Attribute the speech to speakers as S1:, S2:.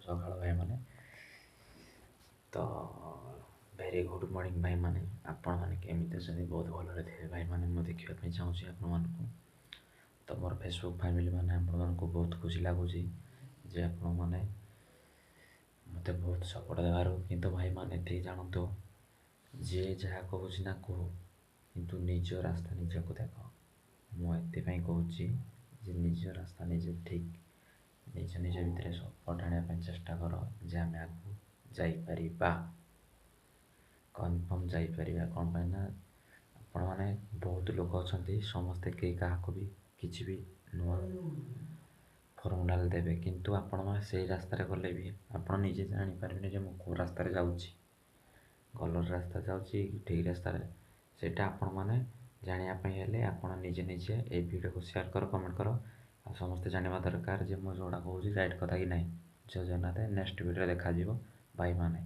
S1: ସକାଳ ଭାଇମାନେ। ତ ଭେରି ଗୁଡ଼୍ ମର୍ଣ୍ଣିଂ ଭାଇମାନେ। ଆପଣମାନେ କେମିତି ଅଛନ୍ତି? ବହୁତ ଭଲରେ ଥିବେ ଭାଇମାନେ। ମୁଁ ଦେଖିବା ପାଇଁ ଚାହୁଁଛି ଆପଣମାନଙ୍କୁ। ତ ମୋର ଫେସବୁକ୍ ଫ୍ୟାମିଲି ମାନେ ଆପଣମାନଙ୍କୁ ବହୁତ ଖୁସି ଲାଗୁଛି ଯେ ଆପଣମାନେ ମୋତେ ବହୁତ ସପୋର୍ଟ ଦେବାରୁ। କିନ୍ତୁ ଭାଇମାନେ ଏତିକି ଜାଣନ୍ତୁ, ଯିଏ ଯାହା କହୁଛି ନା କହୁ, କିନ୍ତୁ ନିଜ ରାସ୍ତା ନିଜକୁ ଦେଖ। ମୁଁ ଏଥିପାଇଁ କହୁଛି ଯେ ନିଜ ରାସ୍ତା ନିଜେ ଠିକ୍, ନିଜ ଭିତରେ ସପୋର୍ଟ ଆଣିବା ପାଇଁ ଚେଷ୍ଟା କର ଯେ ଆମେ ଆଗକୁ ଯାଇପାରିବା, କନଫର୍ମ ଯାଇପାରିବା। କ'ଣ ପାଇଁ ନା ଆପଣମାନେ ବହୁତ ଲୋକ ଅଛନ୍ତି, ସମସ୍ତେ କେହି କାହାକୁ ବି କିଛି ବି ନୂଆ ଫର୍ମୁଲାରେ ଦେବେ, କିନ୍ତୁ ଆପଣମାନେ ସେଇ ରାସ୍ତାରେ ଗଲେ ବି ଆପଣ ନିଜେ ଜାଣିପାରିବେନି ଯେ ମୁଁ କେଉଁ ରାସ୍ତାରେ ଯାଉଛି, ଗଲତ ରାସ୍ତା ଯାଉଛି କି ଠିକ୍ ରାସ୍ତାରେ। ସେଇଟା ଆପଣମାନେ ଜାଣିବା ପାଇଁ ହେଲେ ଆପଣ ନିଜେ ଏଇ ଭିଡ଼ିଓକୁ ସେୟାର କର, କମେଣ୍ଟ କର, ଆଉ ସମସ୍ତେ ଜାଣିବା ଦରକାର ଯେ ମୁଁ ଯେଉଁଟା କହୁଛି ରାଇଟ୍ କଥା କି ନାହିଁ। ଜୟ ଜଗନ୍ନାଥ। ନେକ୍ସଟ ଭିଡ଼ିଓରେ ଦେଖାଯିବ ଭାଇମାନେ।